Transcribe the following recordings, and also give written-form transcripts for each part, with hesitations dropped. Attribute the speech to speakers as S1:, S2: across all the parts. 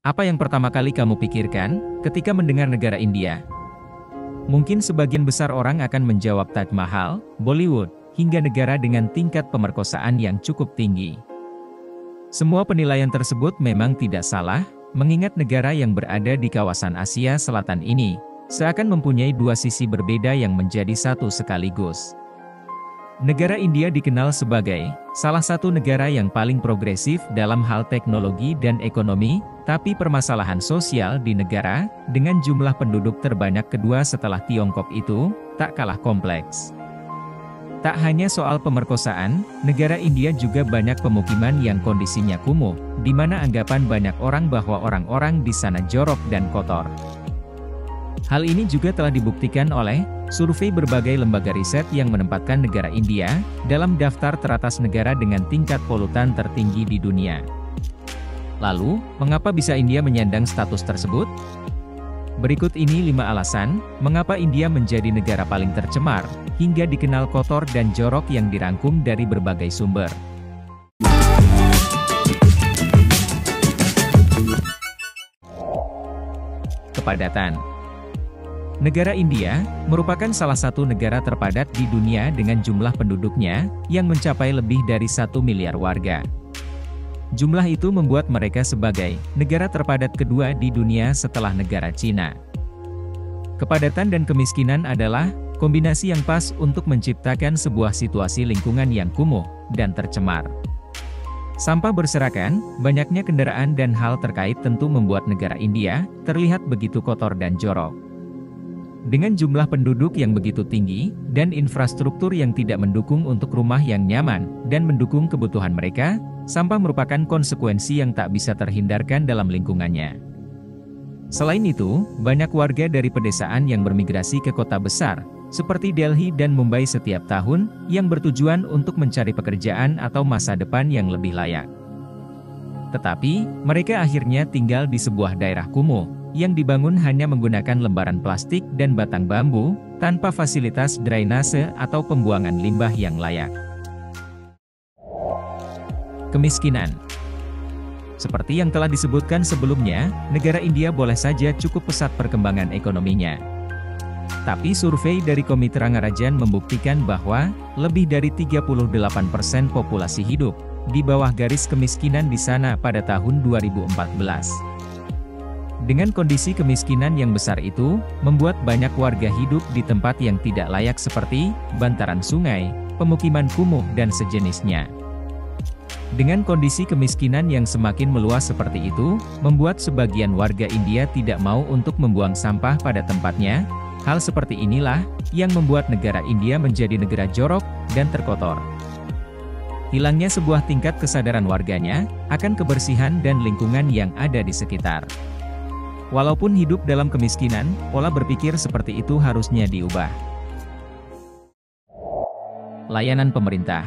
S1: Apa yang pertama kali kamu pikirkan ketika mendengar negara India? Mungkin sebagian besar orang akan menjawab Taj Mahal, Bollywood, hingga negara dengan tingkat pemerkosaan yang cukup tinggi. Semua penilaian tersebut memang tidak salah, mengingat negara yang berada di kawasan Asia Selatan ini seakan mempunyai dua sisi berbeda yang menjadi satu sekaligus. Negara India dikenal sebagai salah satu negara yang paling progresif dalam hal teknologi dan ekonomi, tapi permasalahan sosial di negara dengan jumlah penduduk terbanyak kedua setelah Tiongkok itu tak kalah kompleks. Tak hanya soal pemerkosaan, negara India juga banyak pemukiman yang kondisinya kumuh, di mana anggapan banyak orang bahwa orang-orang di sana jorok dan kotor. Hal ini juga telah dibuktikan oleh survei berbagai lembaga riset yang menempatkan negara India dalam daftar teratas negara dengan tingkat polutan tertinggi di dunia. Lalu, mengapa bisa India menyandang status tersebut? Berikut ini 5 alasan mengapa India menjadi negara paling tercemar, hingga dikenal kotor dan jorok yang dirangkum dari berbagai sumber. Kepadatan. Negara India merupakan salah satu negara terpadat di dunia dengan jumlah penduduknya yang mencapai lebih dari 1 miliar warga. Jumlah itu membuat mereka sebagai negara terpadat kedua di dunia setelah negara Cina. Kepadatan dan kemiskinan adalah kombinasi yang pas untuk menciptakan sebuah situasi lingkungan yang kumuh dan tercemar. Sampah berserakan, banyaknya kendaraan dan hal terkait tentu membuat negara India terlihat begitu kotor dan jorok. Dengan jumlah penduduk yang begitu tinggi, dan infrastruktur yang tidak mendukung untuk rumah yang nyaman, dan mendukung kebutuhan mereka, sampah merupakan konsekuensi yang tak bisa terhindarkan dalam lingkungannya. Selain itu, banyak warga dari pedesaan yang bermigrasi ke kota besar, seperti Delhi dan Mumbai setiap tahun, yang bertujuan untuk mencari pekerjaan atau masa depan yang lebih layak. Tetapi, mereka akhirnya tinggal di sebuah daerah kumuh, yang dibangun hanya menggunakan lembaran plastik dan batang bambu, tanpa fasilitas drainase atau pembuangan limbah yang layak. Kemiskinan. Seperti yang telah disebutkan sebelumnya, negara India boleh saja cukup pesat perkembangan ekonominya. Tapi survei dari Komite Rangarajan membuktikan bahwa, lebih dari 38% populasi hidup di bawah garis kemiskinan di sana pada tahun 2014. Dengan kondisi kemiskinan yang besar itu, membuat banyak warga hidup di tempat yang tidak layak seperti bantaran sungai, pemukiman kumuh dan sejenisnya. Dengan kondisi kemiskinan yang semakin meluas seperti itu, membuat sebagian warga India tidak mau untuk membuang sampah pada tempatnya. Hal seperti inilah yang membuat negara India menjadi negara jorok dan terkotor. Hilangnya sebuah tingkat kesadaran warganya akan kebersihan dan lingkungan yang ada di sekitar. Walaupun hidup dalam kemiskinan, pola berpikir seperti itu harusnya diubah. Layanan pemerintah.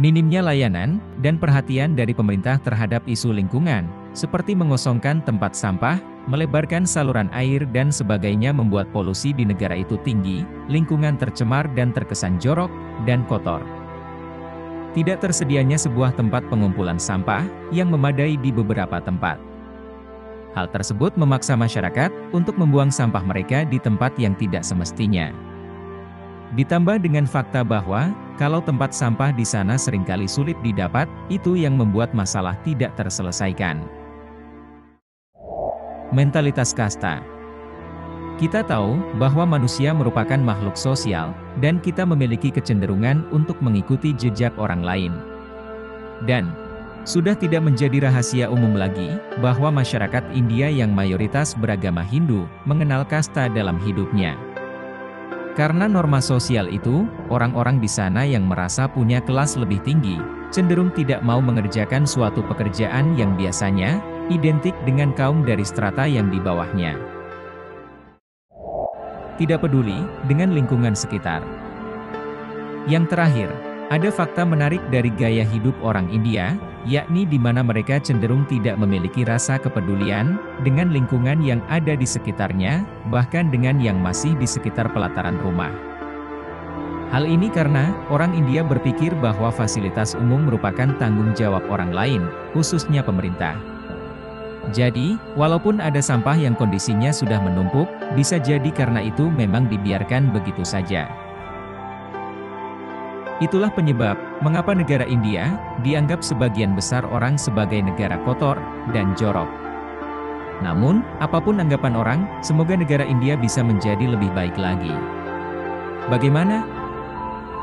S1: Minimnya layanan dan perhatian dari pemerintah terhadap isu lingkungan, seperti mengosongkan tempat sampah, melebarkan saluran air dan sebagainya membuat polusi di negara itu tinggi, lingkungan tercemar dan terkesan jorok dan kotor. Tidak tersedianya sebuah tempat pengumpulan sampah yang memadai di beberapa tempat. Hal tersebut memaksa masyarakat untuk membuang sampah mereka di tempat yang tidak semestinya. Ditambah dengan fakta bahwa, kalau tempat sampah di sana seringkali sulit didapat, itu yang membuat masalah tidak terselesaikan. Mentalitas kasta. Kita tahu bahwa manusia merupakan makhluk sosial, dan kita memiliki kecenderungan untuk mengikuti jejak orang lain. Dan sudah tidak menjadi rahasia umum lagi, bahwa masyarakat India yang mayoritas beragama Hindu, mengenal kasta dalam hidupnya. Karena norma sosial itu, orang-orang di sana yang merasa punya kelas lebih tinggi, cenderung tidak mau mengerjakan suatu pekerjaan yang biasanya identik dengan kaum dari strata yang di bawahnya. Tidak peduli dengan lingkungan sekitar. Yang terakhir, ada fakta menarik dari gaya hidup orang India, yakni di mana mereka cenderung tidak memiliki rasa kepedulian dengan lingkungan yang ada di sekitarnya, bahkan dengan yang masih di sekitar pelataran rumah. Hal ini karena orang India berpikir bahwa fasilitas umum merupakan tanggung jawab orang lain, khususnya pemerintah. Jadi, walaupun ada sampah yang kondisinya sudah menumpuk, bisa jadi karena itu memang dibiarkan begitu saja. Itulah penyebab mengapa negara India dianggap sebagian besar orang sebagai negara kotor dan jorok. Namun, apapun anggapan orang, semoga negara India bisa menjadi lebih baik lagi. Bagaimana?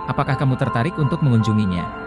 S1: Apakah kamu tertarik untuk mengunjunginya?